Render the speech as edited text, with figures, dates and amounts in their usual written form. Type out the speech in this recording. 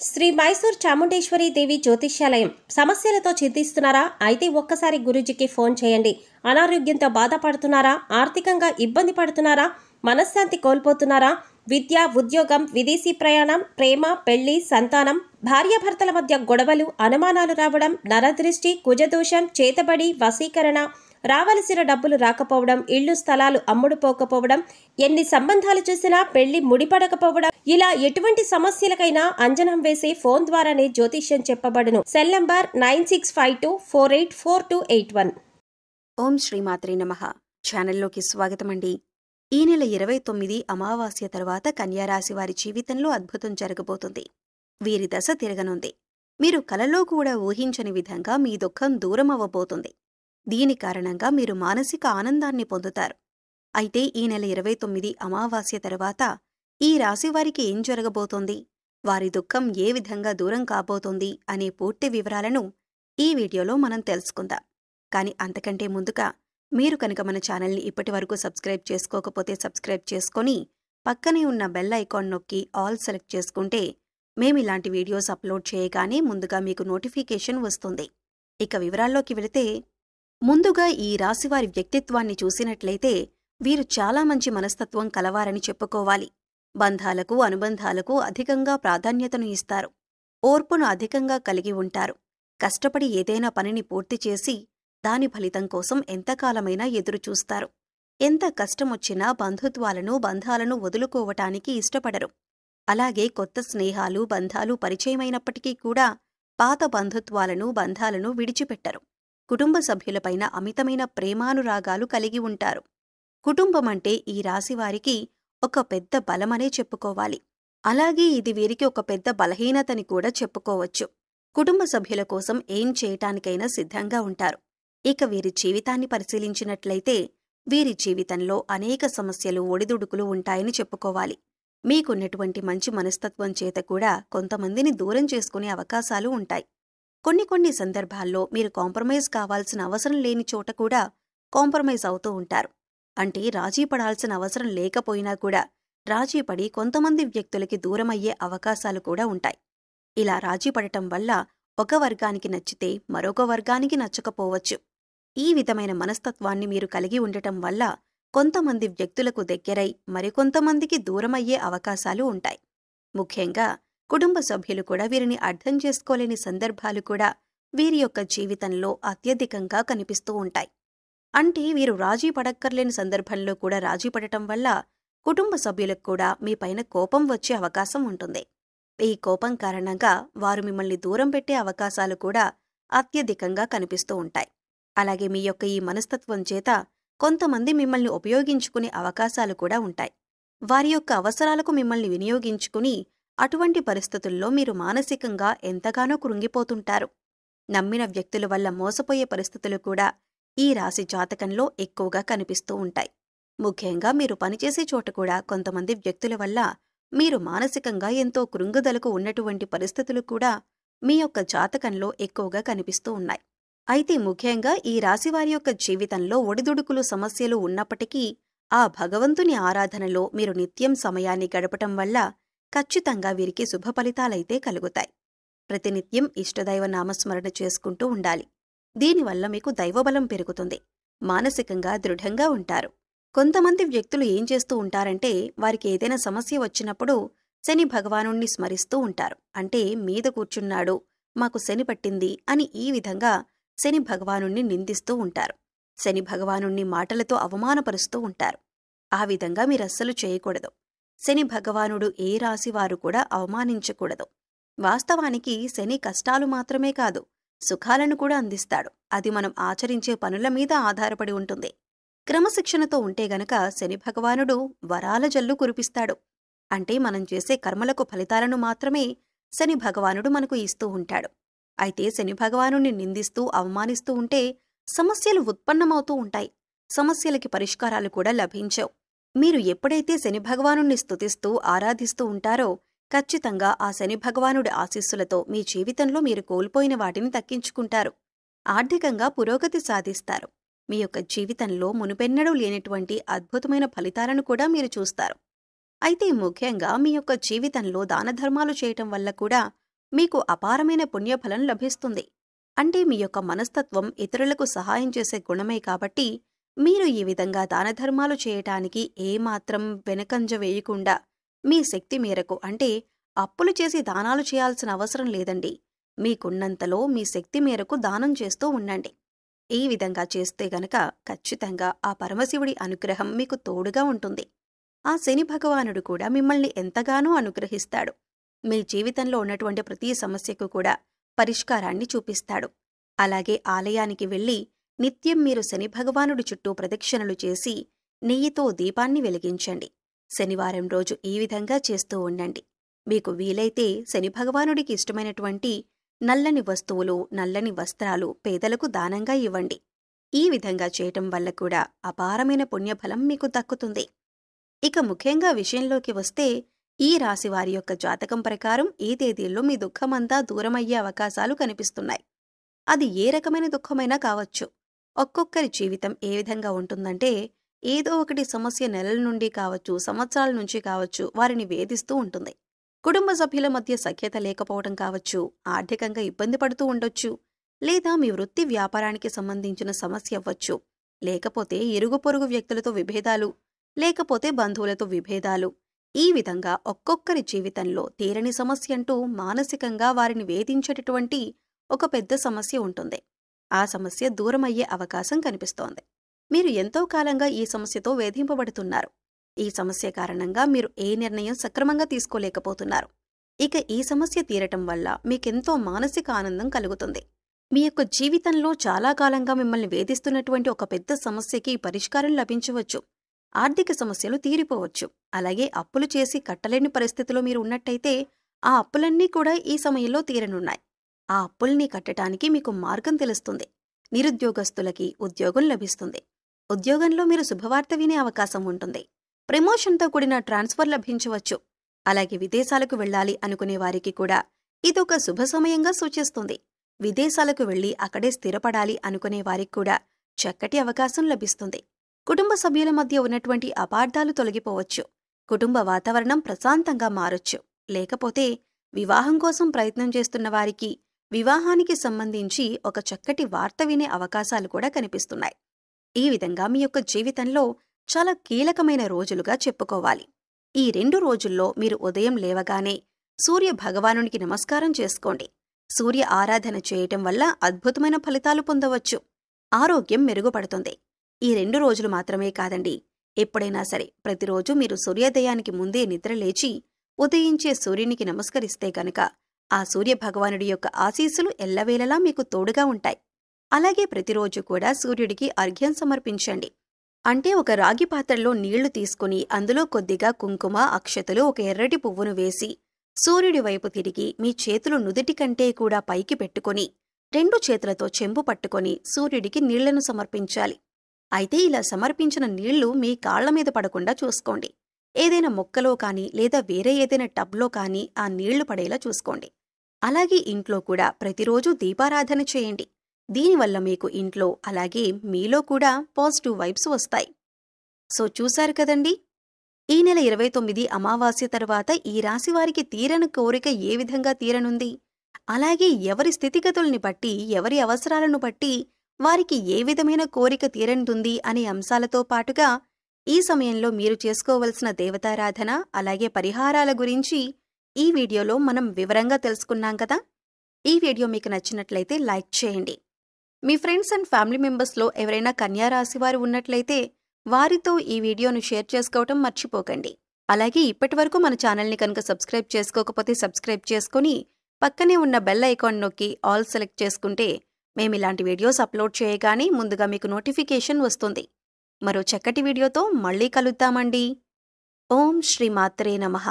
శ్రీ మైసూర్ చాముండేశ్వరి దేవి జ్యోతిష్యాలయం. సమస్యలతో చింతిస్తున్నారా? అయితే ఒక్కసారి గురూజీకి ఫోన్ చేయండి. అనారోగ్యంతో బాధపడుతున్నారా? ఆర్థికంగా ఇబ్బంది పడుతున్నారా? మనశ్శాంతి కోల్పోతున్నారా? విద్య, ఉద్యోగం, విదేశీ ప్రయాణం, ప్రేమ, పెళ్లి, సంతానం, భార్యాభర్తల మధ్య గొడవలు, అనుమానాలు రావడం, నరదృష్టి, కుజదోషం, చేతబడి, వశీకరణ, రావలసిన డబ్బులు రాకపోవడం, ఇళ్లు స్థలాలు అమ్ముడుపోకపోవడం, ఎన్ని సంబంధాలు చూసినా పెళ్లి ముడిపడకపోవడం, ఇలా ఎటువంటి సమస్యలకైనా అంజనం వేసి ఫోన్ ద్వారానే జ్యోతిష్యం చెప్పబడును. Cell number 9652484281. ఓం శ్రీమాత్రే నమః. ఛానల్లోకి స్వాగతమండి. ఈ నెల 29 అమావాస్య తర్వాత కన్యారాశి వారి జీవితంలో అద్భుతం జరగబోతుంది. వీరి దశ తిరగనుంది. మీరు కలలో కూడా ఊహించని విధంగా మీ దుఃఖం దూరం అవ్వబోతుంది. దీని కారణంగా మీరు మానసిక ఆనందాన్ని పొందుతారు. అయితే ఈ నెల 29 అమావాస్య తర్వాత ఈ రాశివారికి ఏం జరగబోతోంది, వారి దుఃఖం ఏ విధంగా దూరం కాబోతోంది అనే పూర్తి వివరాలను ఈ వీడియోలో మనం తెలుసుకుందాం. కానీ అంతకంటే ముందుగా మీరు కనుక మన ఛానల్ని ఇప్పటివరకు సబ్స్క్రైబ్ చేసుకోకపోతే సబ్స్క్రైబ్ చేసుకొని పక్కనే ఉన్న బెల్ ఐకాన్ నొక్కి ఆల్ సెలెక్ట్ చేసుకుంటే మేమిలాంటి వీడియోస్ అప్లోడ్ చేయగానే ముందుగా మీకు నోటిఫికేషన్ వస్తుంది. ఇక వివరాల్లోకి వెళితే, ముందుగా ఈ రాశివారి వ్యక్తిత్వాన్ని చూసినట్లయితే వీరు చాలా మంచి మనస్తత్వం కలవారని చెప్పుకోవాలి. బంధాలకు, అనుబంధాలకు అధికంగా ప్రాధాన్యతను ఇస్తారు. ఓర్పును అధికంగా కలిగి ఉంటారు. కష్టపడి ఏదైనా పనిని పూర్తి చేసి దాని ఫలితం కోసం ఎంతకాలమైనా ఎదురుచూస్తారు. ఎంత కష్టమొచ్చినా బంధాలను వదులుకోవటానికి ఇష్టపడరు. అలాగే కొత్త స్నేహాలు, బంధాలు పరిచయమైనప్పటికీ కూడా పాత బంధాలను విడిచిపెట్టరు. కుటుంబ సభ్యులపైన అమితమైన ప్రేమానురాగాలు కలిగి ఉంటారు. కుటుంబమంటే ఈ రాశివారికి ఒక పెద్ద బలమనే చెప్పుకోవాలి. అలాగే ఇది వీరికి ఒక పెద్ద బలహీనతని కూడా చెప్పుకోవచ్చు. కుటుంబ సభ్యుల కోసం ఏం చేయటానికైనా సిద్ధంగా ఉంటారు. ఇక వీరి జీవితాన్ని పరిశీలించినట్లయితే వీరి జీవితంలో అనేక సమస్యలు, ఒడిదుడుకులు ఉంటాయని చెప్పుకోవాలి. మీకున్నటువంటి మంచి మనస్తత్వం చేత కూడా కొంతమందిని దూరం చేసుకునే అవకాశాలు ఉంటాయి. కొన్ని సందర్భాల్లో మీరు కాంప్రమైజ్ కావాల్సిన అవసరం లేని చోట కూడా కాంప్రమైజ్ అవుతూ ఉంటారు. అంటే రాజీ పడాల్సిన అవసరం లేకపోయినా కూడా రాజీపడి కొంతమంది వ్యక్తులకి దూరమయ్యే అవకాశాలు కూడా ఉంటాయి. ఇలా రాజీపడటం వల్ల ఒక వర్గానికి నచ్చితే మరొక వర్గానికి నచ్చకపోవచ్చు. ఈ విధమైన మనస్తత్వాన్ని మీరు కలిగి ఉండటం వల్ల కొంతమంది వ్యక్తులకు దగ్గరై మరికొంతమందికి దూరమయ్యే అవకాశాలు ఉంటాయి. ముఖ్యంగా కుటుంబ సభ్యులు కూడా వీరిని అర్థం చేసుకోలేని సందర్భాలు కూడా వీరి యొక్క జీవితంలో అత్యధికంగా కనిపిస్తూ ఉంటాయి. అంటే వీరు రాజీ పడక్కర్లేని సందర్భంలో కూడా రాజీ పడటం వల్ల కుటుంబ సభ్యులకు కూడా మీపైన కోపం వచ్చే అవకాశం ఉంటుంది. ఈ కోపం కారణంగా వారు మిమ్మల్ని దూరం పెట్టే అవకాశాలు కూడా అత్యధికంగా కనిపిస్తూ ఉంటాయి. అలాగే మీ యొక్క ఈ మనస్తత్వం చేత కొంతమంది మిమ్మల్ని ఉపయోగించుకునే అవకాశాలు కూడా ఉంటాయి. వారి యొక్క అవసరాలకు మిమ్మల్ని వినియోగించుకుని అటువంటి పరిస్థితుల్లో మీరు మానసికంగా ఎంతగానో కృంగిపోతుంటారు. నమ్మిన వ్యక్తుల వల్ల మోసపోయే పరిస్థితులు కూడా ఈ రాశి జాతకంలో ఎక్కువగా కనిపిస్తూ ఉంటాయి. ముఖ్యంగా మీరు పనిచేసే చోట కూడా కొంతమంది వ్యక్తుల వల్ల మీరు మానసికంగా ఎంతో కృంగుదలకు ఉన్నటువంటి పరిస్థితులు కూడా మీ యొక్క జాతకంలో ఎక్కువగా కనిపిస్తూ ఉన్నాయి. అయితే ముఖ్యంగా ఈ రాశివారి యొక్క జీవితంలో ఒడిదుడుకులు, సమస్యలు ఉన్నప్పటికీ ఆ భగవంతుని ఆరాధనలో మీరు నిత్యం సమయాన్ని గడపటం వల్ల ఖచ్చితంగా వీరికి శుభ ఫలితాలైతే కలుగుతాయి. ప్రతినిత్యం ఇష్టదైవ నామస్మరణ చేసుకుంటూ ఉండాలి. దీనివల్ల మీకు దైవబలం పెరుగుతుంది. మానసికంగా దృఢంగా ఉంటారు. కొంతమంది వ్యక్తులు ఏం చేస్తూ ఉంటారంటే, వారికి ఏదైనా సమస్య వచ్చినప్పుడు శని భగవానుణ్ణి స్మరిస్తూ ఉంటారు. అంటే మీద కూర్చున్నాడు, మాకు శని పట్టింది అని ఈ విధంగా శని భగవానుణ్ణి నిందిస్తూ ఉంటారు. శని భగవానుణ్ణి మాటలతో అవమానపరుస్తూ ఉంటారు. ఆ విధంగా మీరస్సలు చేయకూడదు. శని భగవానుడు ఏ రాశివారు కూడా అవమానించకూడదు. వాస్తవానికి శని కష్టాలు మాత్రమే కాదు, సుఖాలను కూడా అందిస్తాడు. అది మనం ఆచరించే పనుల మీద ఆధారపడి ఉంటుంది. క్రమశిక్షణతో ఉంటే గనక శని భగవానుడు వరాల జల్లు కురిపిస్తాడు. అంటే మనం చేసే కర్మలకు ఫలితాలను మాత్రమే శని భగవానుడు మనకు ఇస్తూ ఉంటాడు. అయితే శని భగవానుణ్ణి నిందిస్తూ, అవమానిస్తూ ఉంటే సమస్యలు ఉత్పన్నమవుతూ ఉంటాయి. సమస్యలకి పరిష్కారాలు కూడా లభించవు. మీరు ఎప్పుడైతే శని భగవానుణ్ణి స్తుతిస్తూ, ఆరాధిస్తూ ఉంటారో ఖచ్చితంగా ఆ శని భగవానుడి ఆశీస్సులతో మీ జీవితంలో మీరు కోల్పోయిన వాటిని దక్కించుకుంటారు. ఆర్థికంగా పురోగతి సాధిస్తారు. మీ యొక్క జీవితంలో మునుపెన్నడూ లేనటువంటి అద్భుతమైన ఫలితాలను కూడా మీరు చూస్తారు. అయితే ముఖ్యంగా మీ యొక్క జీవితంలో దానధర్మాలు చేయటం వల్ల కూడా మీకు అపారమైన పుణ్యఫలం లభిస్తుంది. అంటే మీ యొక్క మనస్తత్వం ఇతరులకు సహాయం చేసే గుణమే కాబట్టి మీరు ఈ విధంగా దానధర్మాలు చేయటానికి ఏమాత్రం వెనకంజ వేయకుండా మీ శక్తి మేరకు, అంటే అప్పులు చేసి దానాలు చేయాల్సిన అవసరం లేదండి. మీకున్నంతలో మీ శక్తి మేరకు దానం చేస్తూ ఉండండి. ఈ విధంగా చేస్తే గనక ఖచ్చితంగా ఆ పరమశివుడి అనుగ్రహం మీకు తోడుగా ఉంటుంది. ఆ శని భగవానుడు కూడా మిమ్మల్ని ఎంతగానో అనుగ్రహిస్తాడు. మీ జీవితంలో ఉన్నటువంటి ప్రతి సమస్యకు కూడా పరిష్కారాన్ని చూపిస్తాడు. అలాగే ఆలయానికి వెళ్లి నిత్యం మీరు శని భగవానుడి చుట్టూ ప్రదక్షిణలు చేసి నెయ్యితో దీపాన్ని వెలిగించండి. శనివారం రోజు ఈ విధంగా చేస్తూ ఉండండి. మీకు వీలైతే శని భగవానుడికి ఇష్టమైనటువంటి నల్లని వస్తువులు, నల్లని వస్త్రాలు పేదలకు దానంగా ఇవ్వండి. ఈ విధంగా చేయటం వల్ల కూడా అపారమైన పుణ్యఫలం మీకు దక్కుతుంది. ఇక ముఖ్యంగా విషయంలోకి వస్తే, ఈ రాశివారి యొక్క జాతకం ప్రకారం ఈ తేదీల్లో మీ దుఃఖమంతా దూరమయ్యే అవకాశాలు కనిపిస్తున్నాయి. అది ఏ రకమైన దుఃఖమైనా కావచ్చు. ఒక్కొక్కరి జీవితం ఏ విధంగా ఉంటుందంటే, ఏదో ఒకటి సమస్య నెలల నుండి కావచ్చు, సంవత్సరాల నుంచి కావచ్చు, వారిని వేధిస్తూ ఉంటుంది. కుటుంబ సభ్యుల మధ్య సఖ్యత లేకపోవడం కావచ్చు, ఆర్థికంగా ఇబ్బంది పడుతూ ఉండొచ్చు, లేదా మీ వృత్తి వ్యాపారానికి సంబంధించిన సమస్య అవ్వచ్చు, లేకపోతే ఇరుగు పొరుగు వ్యక్తులతో విభేదాలు, లేకపోతే బంధువులతో విభేదాలు. ఈ విధంగా ఒక్కొక్కరి జీవితంలో తీరని సమస్య అంటూ మానసికంగా వారిని వేధించేటటువంటి ఒక పెద్ద సమస్య ఉంటుంది. ఆ సమస్య దూరమయ్యే అవకాశం కనిపిస్తోంది. మీరు ఎంతో కాలంగా ఈ సమస్యతో వేధింపబడుతున్నారు. ఈ సమస్య కారణంగా మీరు ఏ నిర్ణయం సక్రమంగా తీసుకోలేకపోతున్నారు. ఇక ఈ సమస్య తీరటం వల్ల మీకెంతో మానసిక ఆనందం కలుగుతుంది. మీ యొక్క జీవితంలో చాలా కాలంగా మిమ్మల్ని వేధిస్తున్నటువంటి ఒక పెద్ద సమస్యకి పరిష్కారం లభించవచ్చు. ఆర్థిక సమస్యలు తీరిపోవచ్చు. అలాగే అప్పులు చేసి కట్టలేని పరిస్థితిలో మీరు ఉన్నట్టయితే ఆ అప్పులన్నీ కూడా ఈ సమయంలో తీరనున్నాయి. ఆ అప్పుల్ని కట్టడానికి మీకు మార్గం తెలుస్తుంది. నిరుద్యోగస్తులకి ఉద్యోగం లభిస్తుంది. ఉద్యోగంలో మీరు శుభవార్త వినే అవకాశం ఉంటుంది. ప్రమోషన్తో కూడిన ట్రాన్స్ఫర్ లభించవచ్చు. అలాగే విదేశాలకు వెళ్లాలి అనుకునే వారికి కూడా ఇదొక శుభ సమయంగా సూచిస్తుంది. విదేశాలకు వెళ్లి అక్కడే స్థిరపడాలి అనుకునే వారికి కూడా చక్కటి అవకాశం లభిస్తుంది. కుటుంబ సభ్యుల మధ్య ఉన్నటువంటి అపార్థాలు తొలగిపోవచ్చు. కుటుంబ వాతావరణం ప్రశాంతంగా మారొచ్చు. లేకపోతే వివాహం కోసం ప్రయత్నం చేస్తున్న వారికి వివాహానికి సంబంధించి ఒక చక్కటి వార్త వినే అవకాశాలు కూడా కనిపిస్తున్నాయి. ఈ విధంగా మీ యొక్క జీవితంలో చాలా కీలకమైన రోజులుగా చెప్పుకోవాలి. ఈ 2 రోజుల్లో మీరు ఉదయం లేవగానే సూర్య భగవానునికి నమస్కారం చేసుకోండి. సూర్య ఆరాధన చేయటం వల్ల అద్భుతమైన ఫలితాలు పొందవచ్చు. ఆరోగ్యం మెరుగుపడుతుంది. ఈ 2 రోజులు మాత్రమే కాదండి, ఎప్పుడైనా సరే ప్రతిరోజు మీరు సూర్యోదయానికి ముందే నిద్రలేచి ఉదయించే సూర్యునికి నమస్కరిస్తే గనక ఆ సూర్య భగవానుడి యొక్క ఆశీస్సులు ఎల్లవేళలా మీకు తోడుగా ఉంటాయి. అలాగే ప్రతిరోజు కూడా సూర్యుడికి అర్ఘ్యం సమర్పించండి. అంటే ఒక రాగి పాత్రలో నీళ్లు తీసుకుని అందులో కొద్దిగా కుంకుమ, అక్షతలు, ఒక ఎర్రటి పువ్వును వేసి సూర్యుడి వైపు తిరిగి మీ చేతులు నుదిటి కంటే కూడా పైకి పెట్టుకుని 2 చేతులతో చెంబు పట్టుకొని సూర్యుడికి నీళ్లను సమర్పించాలి. అయితే ఇలా సమర్పించిన నీళ్లు మీ కాళ్ల మీద పడకుండా చూసుకోండి. ఏదైనా మొక్కలో కానీ లేదా వేరే ఏదైనా టబ్లో కానీ ఆ నీళ్లు పడేలా చూసుకోండి. అలాగే ఇంట్లో కూడా ప్రతిరోజు దీపారాధన చేయండి. దీనివల్ల మీకు ఇంట్లో అలాగే మీలో కూడా పాజిటివ్ వైబ్స్ వస్తాయి. సో చూశారు కదండి, ఈ నెల 29 అమావాస్య తర్వాత ఈ రాశివారికి తీరని కోరిక ఏ విధంగా తీరనుంది, అలాగే ఎవరి స్థితిగతుల్ని బట్టి, ఎవరి అవసరాలను బట్టి వారికి ఏ విధమైన కోరిక తీరనుంది అనే అంశాలతో పాటుగా ఈ సమయంలో మీరు చేసుకోవలసిన దేవతారాధన అలాగే పరిహారాల గురించి ఈ వీడియోలో మనం వివరంగా తెలుసుకున్నాం కదా. ఈ వీడియో మీకు నచ్చినట్లయితే లైక్ చేయండి. మీ ఫ్రెండ్స్ అండ్ ఫ్యామిలీ మెంబర్స్లో ఎవరైనా కన్యా రాశి వారు ఉన్నట్లయితే వారితో ఈ వీడియోను షేర్ చేసుకోవటం మర్చిపోకండి. అలాగే ఇప్పటివరకు మన ఛానల్ని కనుక సబ్స్క్రైబ్ చేసుకోకపోతే సబ్స్క్రైబ్ చేసుకుని పక్కనే ఉన్న బెల్ ఐకాన్ నొక్కి ఆల్ సెలెక్ట్ చేసుకుంటే మేమిలాంటి వీడియోస్ అప్లోడ్ చేయగానే ముందుగా మీకు నోటిఫికేషన్ వస్తుంది. మరో చక్కటి వీడియోతో మళ్ళీ కలుద్దామండి. ఓం శ్రీ మాత్రే నమః.